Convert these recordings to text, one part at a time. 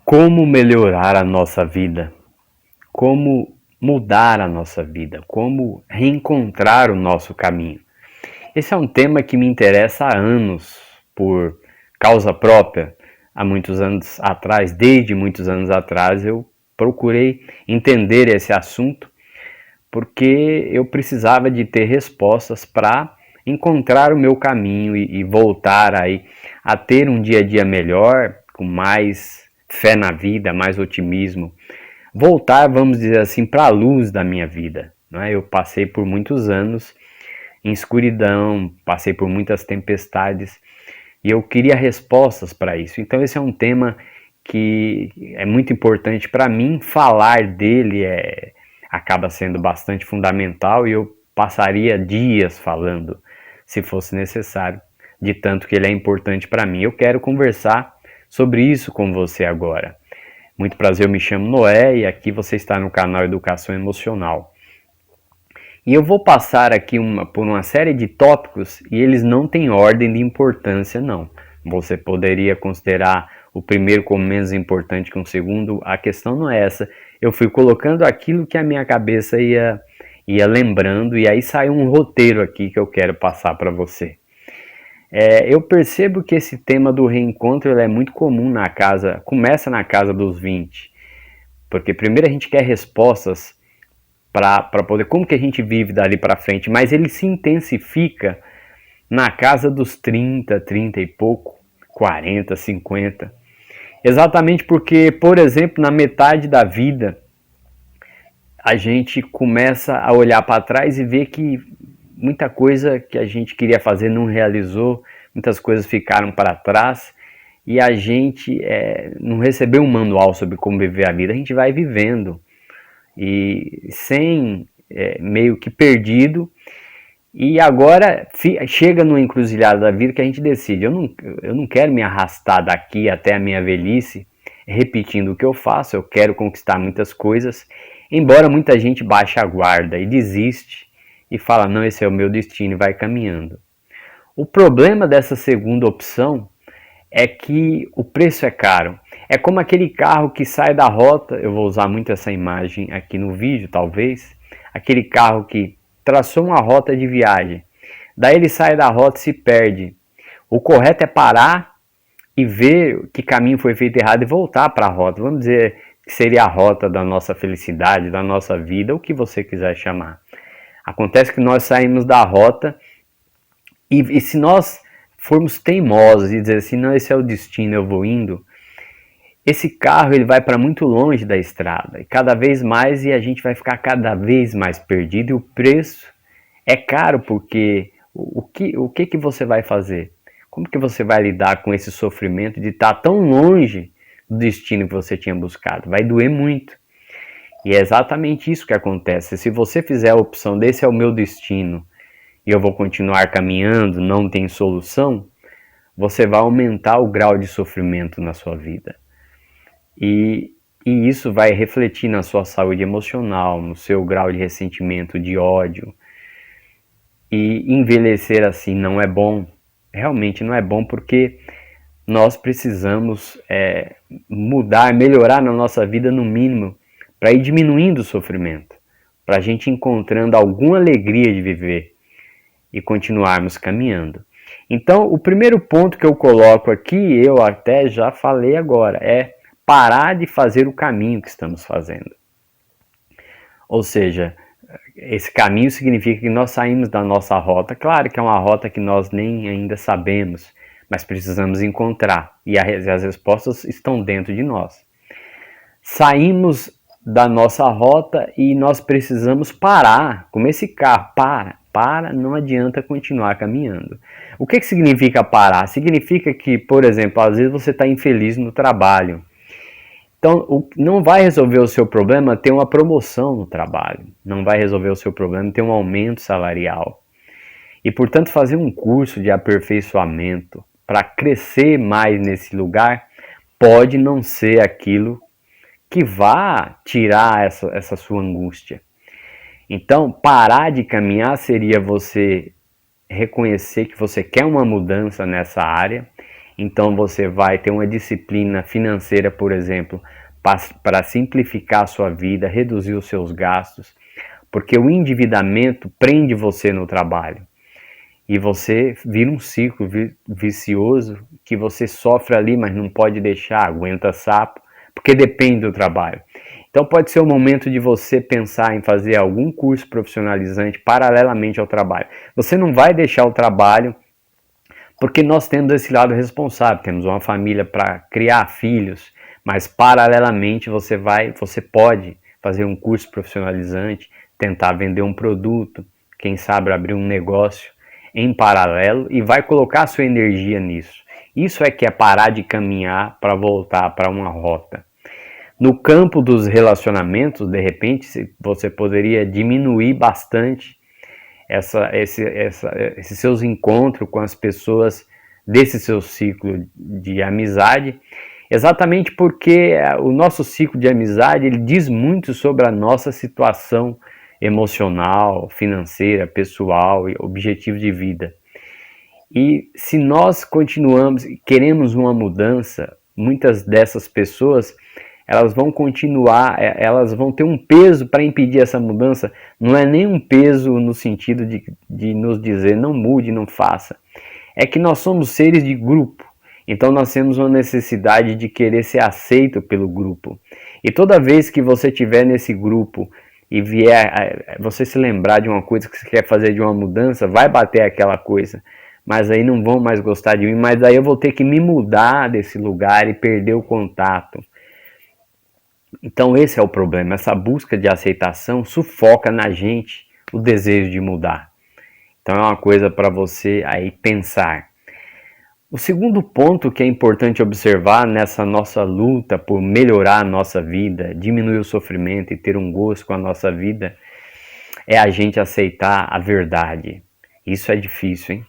Como melhorar a nossa vida? Como mudar a nossa vida? Como reencontrar o nosso caminho? Esse é um tema que me interessa há anos, por causa própria. Há muitos anos atrás, desde muitos anos atrás, eu procurei entender esse assunto porque eu precisava de ter respostas para encontrar o meu caminho e voltar aí a ter um dia a dia melhor, com mais fé na vida, mais otimismo. Voltar, vamos dizer assim, para a luz da minha vida. Não é? Eu passei por muitos anos em escuridão, passei por muitas tempestades e eu queria respostas para isso. Então esse é um tema que é muito importante para mim. Falar dele acaba sendo bastante fundamental e eu passaria dias falando, se fosse necessário, de tanto que ele é importante para mim. Eu quero conversar sobre isso com você agora. Muito prazer, eu me chamo Noé e aqui você está no canal Educação Emocional. E eu vou passar aqui por uma série de tópicos e eles não têm ordem de importância, não. Você poderia considerar o primeiro como menos importante que o segundo. A questão não é essa. Eu fui colocando aquilo que a minha cabeça ia lembrando e aí saiu um roteiro aqui que eu quero passar para você. Eu percebo que esse tema do reencontro ele é muito comum na casa, começa na casa dos 20. Porque primeiro a gente quer respostas para poder, como que a gente vive dali para frente, mas ele se intensifica na casa dos 30, 30 e pouco, 40, 50. Exatamente porque, por exemplo, na metade da vida, a gente começa a olhar para trás e ver que muita coisa que a gente queria fazer não realizou, muitas coisas ficaram para trás e a gente não recebeu um manual sobre como viver a vida, a gente vai vivendo e sem meio que perdido, e agora chega numa encruzilhada da vida que a gente decide, eu não quero me arrastar daqui até a minha velhice repetindo o que eu faço, eu quero conquistar muitas coisas, embora muita gente baixe a guarda e desiste e fala, não, esse é o meu destino e vai caminhando. O problema dessa segunda opção é que o preço é caro. É como aquele carro que sai da rota, eu vou usar muito essa imagem aqui no vídeo, talvez, aquele carro que traçou uma rota de viagem, daí ele sai da rota e se perde. O correto é parar e ver que caminho foi feito errado e voltar para a rota. Vamos dizer que seria a rota da nossa felicidade, da nossa vida, o que você quiser chamar. Acontece que nós saímos da rota e se nós formos teimosos e dizer assim, não, esse é o destino, eu vou indo, esse carro ele vai para muito longe da estrada, e cada vez mais, e a gente vai ficar cada vez mais perdido, e o preço é caro, porque o que você vai fazer? Como que você vai lidar com esse sofrimento de estar tão longe do destino que você tinha buscado? Vai doer muito. E é exatamente isso que acontece. Se você fizer a opção desse é o meu destino, e eu vou continuar caminhando, não tem solução, você vai aumentar o grau de sofrimento na sua vida. E isso vai refletir na sua saúde emocional, no seu grau de ressentimento, de ódio. E envelhecer assim não é bom, realmente não é bom, porque nós precisamos mudar, melhorar na nossa vida no mínimo, para ir diminuindo o sofrimento, para a gente encontrando alguma alegria de viver e continuarmos caminhando. Então, o primeiro ponto que eu coloco aqui, eu até já falei agora, é parar de fazer o caminho que estamos fazendo. Ou seja, esse caminho significa que nós saímos da nossa rota. Claro que é uma rota que nós nem ainda sabemos, mas precisamos encontrar. E as respostas estão dentro de nós. Saímos da nossa rota e nós precisamos parar, como esse carro, para, não adianta continuar caminhando. O que significa parar? Significa que, por exemplo, às vezes você está infeliz no trabalho. Então, não vai resolver o seu problema ter uma promoção no trabalho, não vai resolver o seu problema ter um aumento salarial. E, portanto, fazer um curso de aperfeiçoamento para crescer mais nesse lugar pode não ser aquilo que vá tirar essa sua angústia. Então, parar de caminhar seria você reconhecer que você quer uma mudança nessa área Então você vai ter uma disciplina financeira, por exemplo, para simplificar a sua vida, reduzir os seus gastos, porque o endividamento prende você no trabalho. E você vira um ciclo vicioso que você sofre ali, mas não pode deixar, aguenta sapo, porque depende do trabalho. Então pode ser o momento de você pensar em fazer algum curso profissionalizante paralelamente ao trabalho. Você não vai deixar o trabalho, porque nós temos esse lado responsável, temos uma família para criar filhos, mas paralelamente você pode fazer um curso profissionalizante, tentar vender um produto, quem sabe abrir um negócio em paralelo e vai colocar sua energia nisso. Isso é que é parar de caminhar para voltar para uma rota. No campo dos relacionamentos, de repente, você poderia diminuir bastante esses seus encontros com as pessoas desse seu ciclo de amizade, exatamente porque o nosso ciclo de amizade ele diz muito sobre a nossa situação emocional, financeira, pessoal e objetivo de vida. E se nós continuamos, queremos uma mudança, muitas dessas pessoas elas vão continuar, elas vão ter um peso para impedir essa mudança, não é nem um peso no sentido de nos dizer não mude, não faça. É que nós somos seres de grupo, então nós temos uma necessidade de querer ser aceito pelo grupo. E toda vez que você estiver nesse grupo e vier você se lembrar de uma coisa que você quer fazer, de uma mudança, vai bater aquela coisa. Mas aí não vão mais gostar de mim, mas aí eu vou ter que me mudar desse lugar e perder o contato. Então esse é o problema, essa busca de aceitação sufoca na gente o desejo de mudar. Então é uma coisa para você aí pensar. O segundo ponto que é importante observar nessa nossa luta por melhorar a nossa vida, diminuir o sofrimento e ter um gosto com a nossa vida, é a gente aceitar a verdade. Isso é difícil, hein?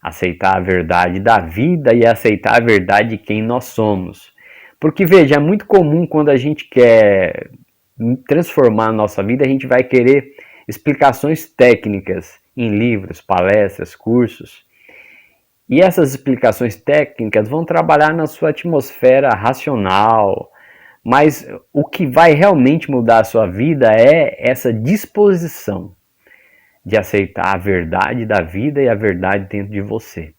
Aceitar a verdade da vida e aceitar a verdade de quem nós somos. Porque, veja, é muito comum quando a gente quer transformar a nossa vida, a gente vai querer explicações técnicas em livros, palestras, cursos. E essas explicações técnicas vão trabalhar na sua atmosfera racional, mas o que vai realmente mudar a sua vida é essa disposição de aceitar a verdade da vida e a verdade dentro de você.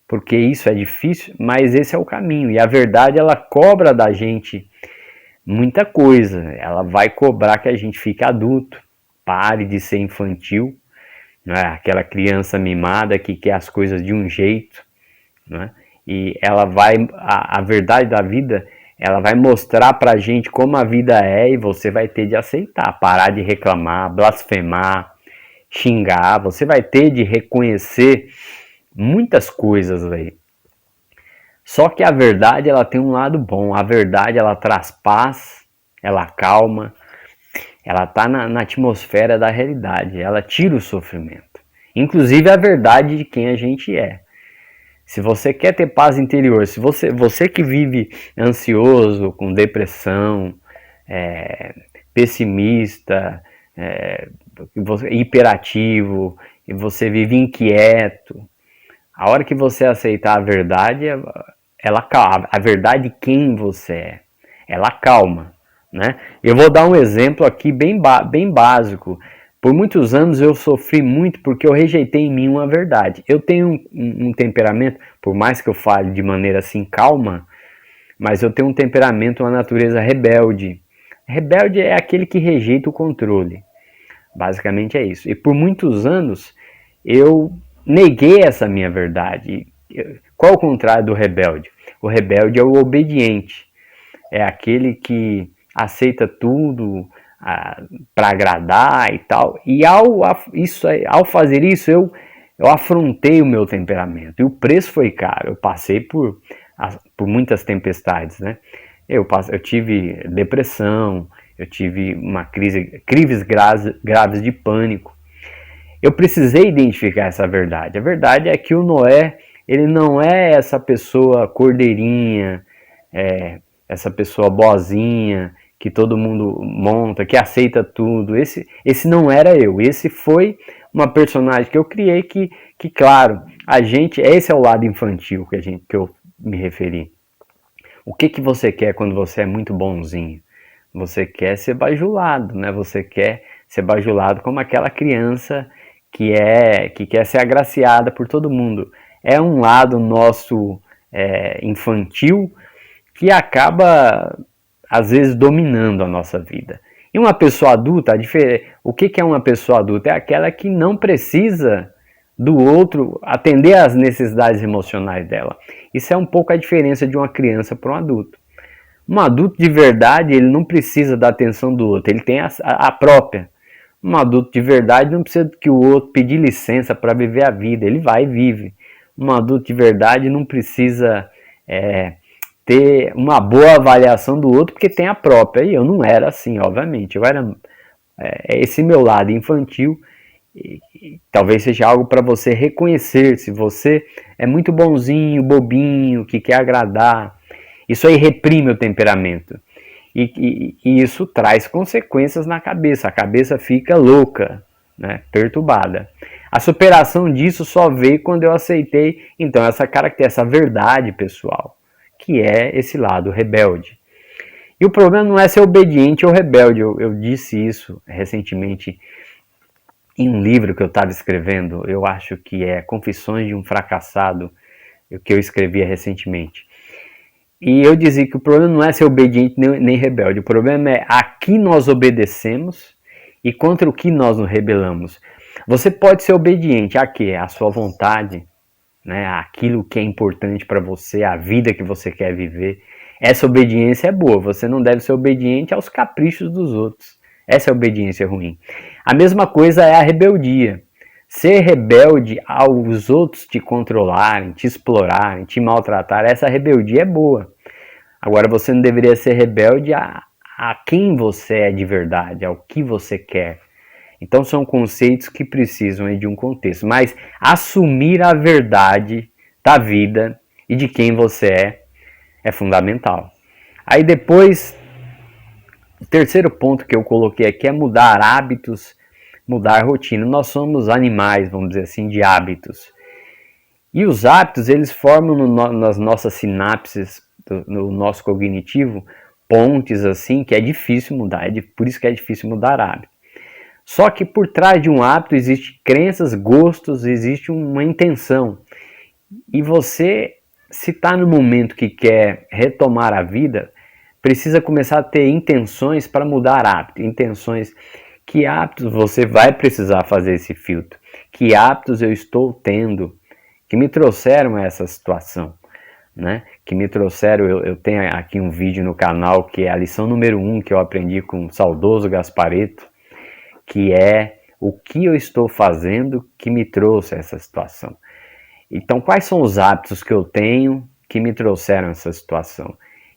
Porque isso é difícil, mas esse é o caminho. E a verdade, ela cobra da gente muita coisa. Ela vai cobrar que a gente fique adulto, pare de ser infantil, não é? Aquela criança mimada que quer as coisas de um jeito, não é? E ela vai, a verdade da vida, ela vai mostrar pra gente como a vida é e você vai ter de aceitar, parar de reclamar, blasfemar, xingar, você vai ter de reconhecer muitas coisas aí. Só que a verdade ela tem um lado bom, a verdade ela traz paz, ela acalma, ela está na atmosfera da realidade, ela tira o sofrimento. Inclusive a verdade de quem a gente é. Se você quer ter paz interior, se você que vive ansioso, com depressão, pessimista, hiperativo, e você vive inquieto, a hora que você aceitar a verdade, a verdade de quem você é, ela calma, né? Eu vou dar um exemplo aqui bem básico. Por muitos anos eu sofri muito porque eu rejeitei em mim uma verdade. Eu tenho um temperamento, por mais que eu fale de maneira assim calma, mas eu tenho um temperamento, uma natureza rebelde. Rebelde é aquele que rejeita o controle. Basicamente é isso. E por muitos anos eu neguei essa minha verdade. Qual o contrário do rebelde? O rebelde é o obediente. É aquele que aceita tudo para agradar e tal. E ao fazer isso, eu afrontei o meu temperamento. E o preço foi caro. Eu passei por muitas tempestades, né? Eu tive depressão, eu tive crises graves de pânico. Eu precisei identificar essa verdade. A verdade é que o Noé, ele não é essa pessoa cordeirinha, essa pessoa boazinha, que todo mundo monta, que aceita tudo. Esse não era eu. Esse foi uma personagem que eu criei que claro, esse é o lado infantil que eu me referi. O que você quer quando você é muito bonzinho? Você quer ser bajulado, né? Você quer ser bajulado como aquela criança que quer ser agraciada por todo mundo. É um lado nosso infantil que acaba, às vezes, dominando a nossa vida. E uma pessoa adulta, o que é uma pessoa adulta? É aquela que não precisa do outro atender às necessidades emocionais dela. Isso é um pouco a diferença de uma criança para um adulto. Um adulto de verdade, ele não precisa da atenção do outro, ele tem a própria. Um adulto de verdade não precisa que o outro pedir licença para viver a vida, ele vai e vive. Um adulto de verdade não precisa ter uma boa avaliação do outro porque tem a própria. E eu não era assim, obviamente. Eu era esse meu lado infantil. E talvez seja algo para você reconhecer. Se você é muito bonzinho, bobinho, que quer agradar, isso aí reprime o temperamento. E isso traz consequências na cabeça. A cabeça fica louca, né, perturbada. A superação disso só veio quando eu aceitei, então, essa verdade pessoal, que é esse lado rebelde. E o problema não é ser obediente ou rebelde. Eu disse isso recentemente em um livro que eu estava escrevendo. Eu acho que é Confissões de um Fracassado, que eu escrevia recentemente. E eu dizia que o problema não é ser obediente nem rebelde. O problema é a que nós obedecemos e contra o que nós nos rebelamos. Você pode ser obediente a quê? À sua vontade, né? Aquilo que é importante para você, a vida que você quer viver. Essa obediência é boa. Você não deve ser obediente aos caprichos dos outros. Essa é a obediência ruim. A mesma coisa é a rebeldia. Ser rebelde aos outros te controlarem, te explorarem, te maltratar, essa rebeldia é boa. Agora, você não deveria ser rebelde a quem você é de verdade, ao que você quer. Então, são conceitos que precisam de um contexto. Mas assumir a verdade da vida e de quem você é fundamental. Aí depois, o terceiro ponto que eu coloquei aqui é mudar hábitos, mudar rotina. Nós somos animais, vamos dizer assim, de hábitos. E os hábitos, eles formam nas nossas sinapses, no nosso cognitivo, pontes assim, que é difícil mudar. Por isso que é difícil mudar hábito. Só que por trás de um hábito existem crenças, gostos, existe uma intenção. E você, se está no momento que quer retomar a vida, precisa começar a ter intenções para mudar hábito. Intenções. Que hábitos você vai precisar fazer esse filtro? Que hábitos eu estou tendo que me trouxeram a essa situação? Né? Que me trouxeram, eu tenho aqui um vídeo no canal que é a lição número 1 que eu aprendi com o saudoso Gaspareto, que é o que eu estou fazendo que me trouxe a essa situação. Então, quais são os hábitos que eu tenho que me trouxeram a essa situação?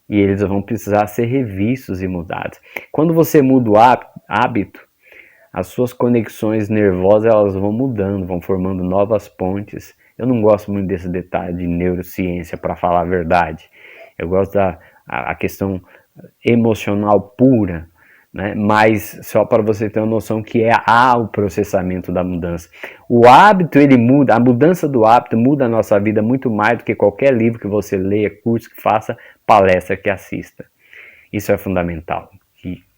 E eles vão precisar ser revistos e mudados. Quando você muda o hábito, as suas conexões nervosas elas vão mudando, vão formando novas pontes. Eu não gosto muito desse detalhe de neurociência, para falar a verdade. Eu gosto da questão emocional pura, né? Mas só para você ter uma noção que o processamento da mudança. O hábito, ele muda, a mudança do hábito muda a nossa vida muito mais do que qualquer livro que você leia, curso que faça, palestra que assista. Isso é fundamental,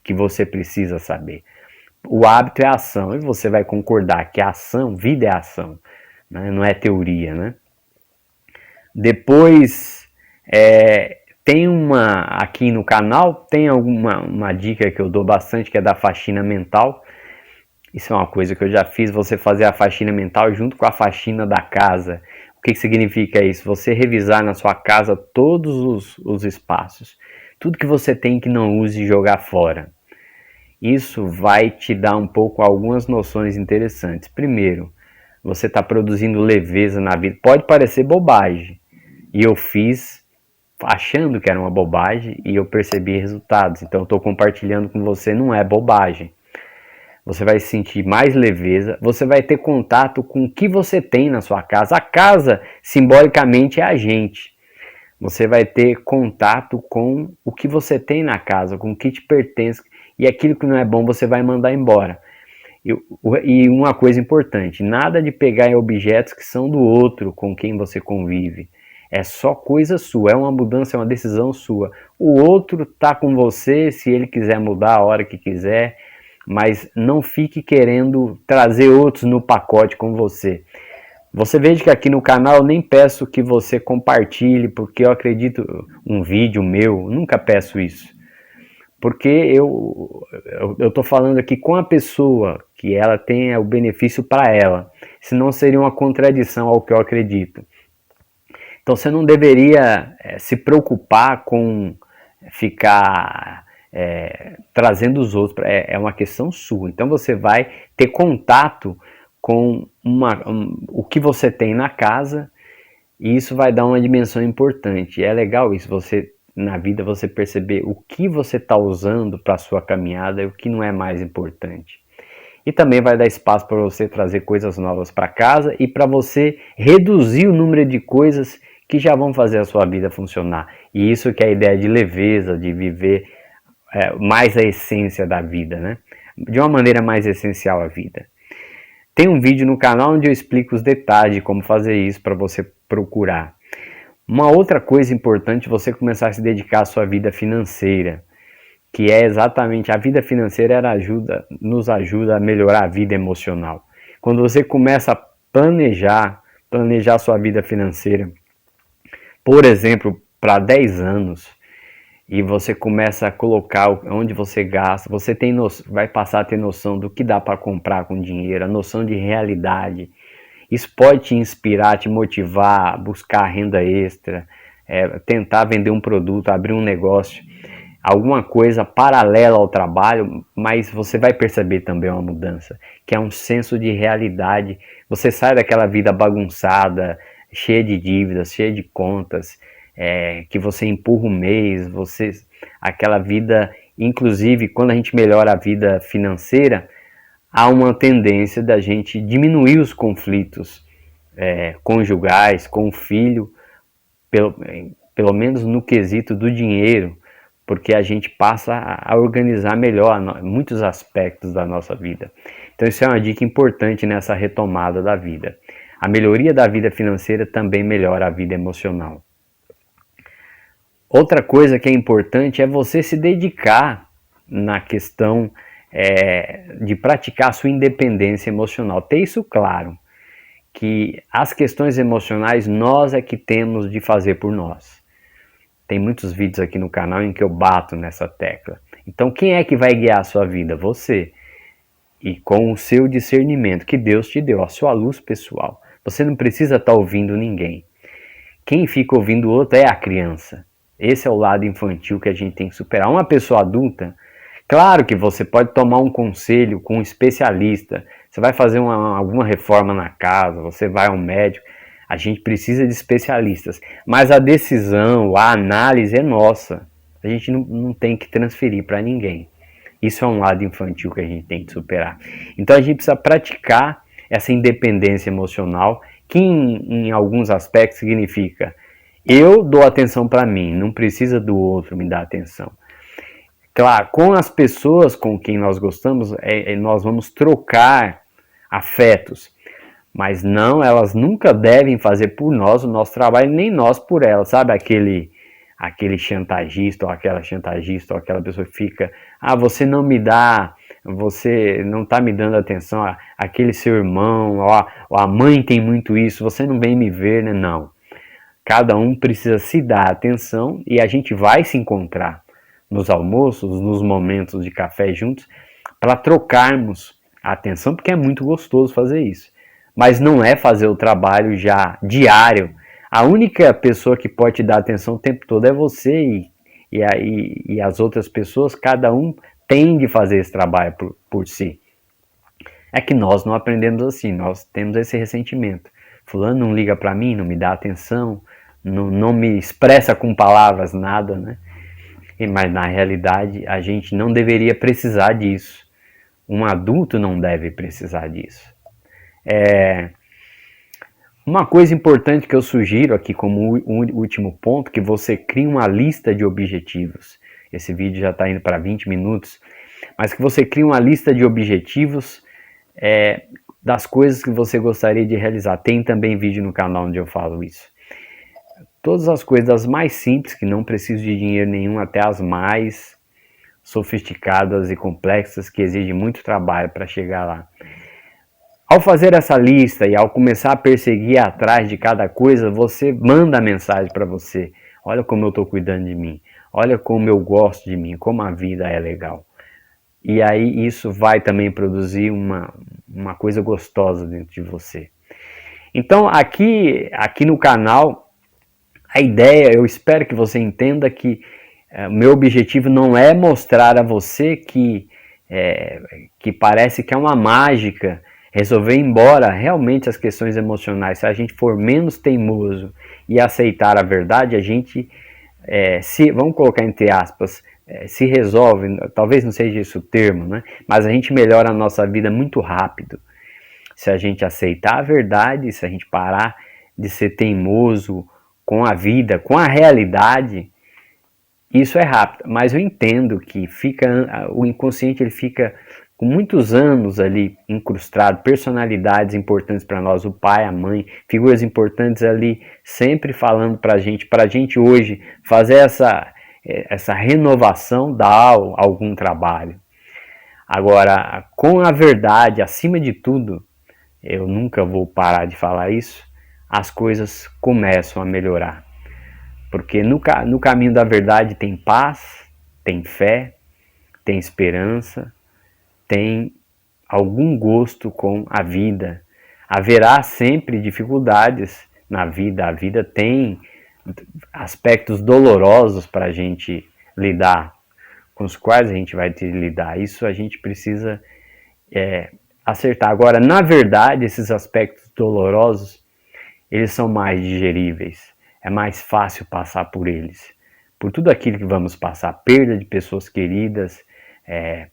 que você precisa saber. O hábito é ação, e você vai concordar que a ação, vida é ação, né? Não é teoria, né? Depois, tem aqui no canal, tem uma dica que eu dou bastante, que é da faxina mental. Isso é uma coisa que eu já fiz, você fazer a faxina mental junto com a faxina da casa. O que significa isso? Você revisar na sua casa todos os espaços, tudo que você tem que não use e jogar fora. Isso vai te dar um pouco algumas noções interessantes. Primeiro, você está produzindo leveza na vida. Pode parecer bobagem. E eu fiz achando que era uma bobagem e eu percebi resultados. Então eu estou compartilhando com você, não é bobagem. Você vai sentir mais leveza, você vai ter contato com o que você tem na sua casa. A casa, simbolicamente, é a gente. Você vai ter contato com o que você tem na casa, com o que te pertence. E aquilo que não é bom você vai mandar embora. E uma coisa importante, nada de pegar em objetos que são do outro com quem você convive. É só coisa sua, é uma mudança, é uma decisão sua. O outro tá com você, se ele quiser mudar a hora que quiser, mas não fique querendo trazer outros no pacote com você. Você veja que aqui no canal eu nem peço que você compartilhe, porque eu acredito, um vídeo meu, nunca peço isso. Porque eu estou falando aqui com a pessoa, que ela tenha o benefício para ela, senão seria uma contradição ao que eu acredito. Então você não deveria se preocupar com ficar trazendo os outros, é uma questão sua. Então você vai ter contato com o que você tem na casa, e isso vai dar uma dimensão importante. É legal isso, você na vida você perceber o que você está usando para a sua caminhada e o que não é mais importante. E também vai dar espaço para você trazer coisas novas para casa e para você reduzir o número de coisas que já vão fazer a sua vida funcionar. E isso que é a ideia de leveza, de viver mais a essência da vida, né? De uma maneira mais essencial a vida. Tem um vídeo no canal onde eu explico os detalhes de como fazer isso para você procurar. Uma outra coisa importante é você começar a se dedicar à sua vida financeira, que é exatamente a vida financeira, nos ajuda a melhorar a vida emocional. Quando você começa a planejar a sua vida financeira, por exemplo, para 10 anos, e você começa a colocar onde você gasta, você vai passar a ter noção do que dá para comprar com dinheiro, a noção de realidade. Isso pode te inspirar, te motivar a buscar renda extra, tentar vender um produto, abrir um negócio, alguma coisa paralela ao trabalho, mas você vai perceber também uma mudança, que é um senso de realidade. Você sai daquela vida bagunçada, cheia de dívidas, cheia de contas, que você empurra o mês, aquela vida, inclusive quando a gente melhora a vida financeira, há uma tendência da gente diminuir os conflitos conjugais com o filho, pelo menos no quesito do dinheiro, porque a gente passa a organizar melhor muitos aspectos da nossa vida. Então isso é uma dica importante nessa retomada da vida. A melhoria da vida financeira também melhora a vida emocional. Outra coisa que é importante é você se dedicar na questão de praticar a sua independência emocional. Ter isso claro, que as questões emocionais nós é que temos de fazer por nós. Tem muitos vídeos aqui no canal em que eu bato nessa tecla. Então quem é que vai guiar a sua vida? Você. E com o seu discernimento que Deus te deu, a sua luz pessoal. Você não precisa estar ouvindo ninguém. Quem fica ouvindo o outro é a criança. Esse é o lado infantil que a gente tem que superar. Uma pessoa adulta, claro que você pode tomar um conselho com um especialista. Você vai fazer alguma reforma na casa, você vai ao médico. A gente precisa de especialistas. Mas a decisão, a análise é nossa. A gente não tem que transferir para ninguém. Isso é um lado infantil que a gente tem que superar. Então a gente precisa praticar essa independência emocional, que em alguns aspectos significa: eu dou atenção para mim, não precisa do outro me dar atenção. Claro, com as pessoas com quem nós gostamos, nós vamos trocar afetos, mas não, elas nunca devem fazer por nós o nosso trabalho, nem nós por elas, sabe? Aquele chantagista ou aquela chantagista ou aquela pessoa que fica: você não me dá, você não está me dando atenção, aquele seu irmão, ou a mãe tem muito isso, você não vem me ver, né? Não. Cada um precisa se dar atenção e a gente vai se encontrar nos almoços, nos momentos de café juntos, para trocarmos a atenção, porque é muito gostoso fazer isso. Mas não é fazer o trabalho já diário. A única pessoa que pode te dar atenção o tempo todo é você, e as outras pessoas, cada um tem de fazer esse trabalho por si. É que nós não aprendemos assim, nós temos esse ressentimento. Fulano não liga para mim, não me dá atenção, não me expressa com palavras nada, né? Mas na realidade a gente não deveria precisar disso. Um adulto não deve precisar disso. Uma coisa importante que eu sugiro aqui como último ponto, que você crie uma lista de objetivos. Esse vídeo já está indo para 20 minutos, mas que você crie uma lista de objetivos das coisas que você gostaria de realizar. Tem também vídeo no canal onde eu falo isso. Todas as coisas das mais simples, que não precisam de dinheiro nenhum, até as mais sofisticadas e complexas, que exigem muito trabalho para chegar lá. Ao fazer essa lista e ao começar a perseguir atrás de cada coisa, você manda a mensagem para você. Olha como eu estou cuidando de mim. Olha como eu gosto de mim, como a vida é legal. E aí isso vai também produzir uma coisa gostosa dentro de você. Então aqui no canal, a ideia, eu espero que você entenda que o meu objetivo não é mostrar a você que parece que é uma mágica resolver ir embora realmente as questões emocionais. Se a gente for menos teimoso e aceitar a verdade, a gente, vamos colocar entre aspas, se resolve, talvez não seja esse o termo, né? Mas a gente melhora a nossa vida muito rápido. Se a gente aceitar a verdade, se a gente parar de ser teimoso com a vida, com a realidade, isso é rápido. Mas eu entendo que o inconsciente ele fica com muitos anos ali incrustado, personalidades importantes para nós, o pai, a mãe, figuras importantes ali sempre falando para a gente hoje fazer essa renovação dá algum trabalho. Agora, com a verdade acima de tudo, eu nunca vou parar de falar isso, as coisas começam a melhorar. Porque no caminho da verdade tem paz, tem fé, tem esperança, tem algum gosto com a vida. Haverá sempre dificuldades na vida, a vida tem aspectos dolorosos para a gente lidar, com os quais a gente vai ter que lidar. Isso a gente precisa acertar. Agora, na verdade, esses aspectos dolorosos, eles são mais digeríveis. É mais fácil passar por eles. Por tudo aquilo que vamos passar, perda de pessoas queridas,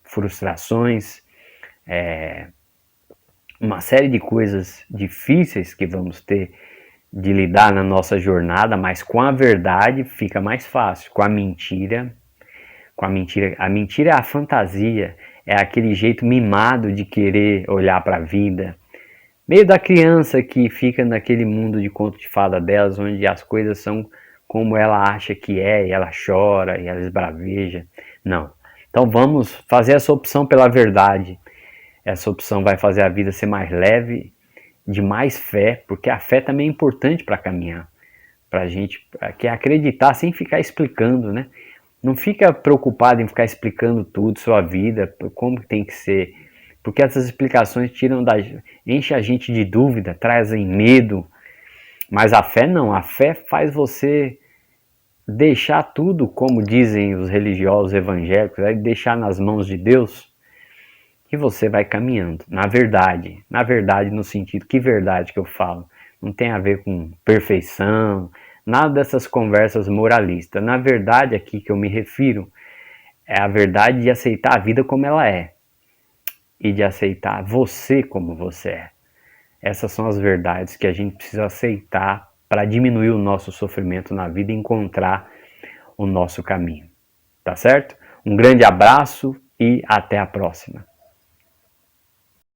frustrações, uma série de coisas difíceis que vamos ter de lidar na nossa jornada, mas com a verdade fica mais fácil. Com a mentira, a mentira é a fantasia, é aquele jeito mimado de querer olhar para a vida, meio da criança que fica naquele mundo de conto de fada delas, onde as coisas são como ela acha que é, e ela chora, e ela esbraveja. Não. Então vamos fazer essa opção pela verdade. Essa opção vai fazer a vida ser mais leve, de mais fé, porque a fé também é importante para caminhar. Para a gente que acreditar sem ficar explicando, né? Não fica preocupado em ficar explicando tudo, sua vida, como tem que ser. Porque essas explicações enche a gente de dúvida, trazem medo. Mas a fé não, a fé faz você deixar tudo, como dizem os religiosos evangélicos, deixar nas mãos de Deus, e você vai caminhando. Na verdade no sentido, que verdade que eu falo? Não tem a ver com perfeição, nada dessas conversas moralistas. Na verdade aqui que eu me refiro, é a verdade de aceitar a vida como ela é. E de aceitar você como você é. Essas são as verdades que a gente precisa aceitar para diminuir o nosso sofrimento na vida e encontrar o nosso caminho. Tá certo? Um grande abraço e até a próxima.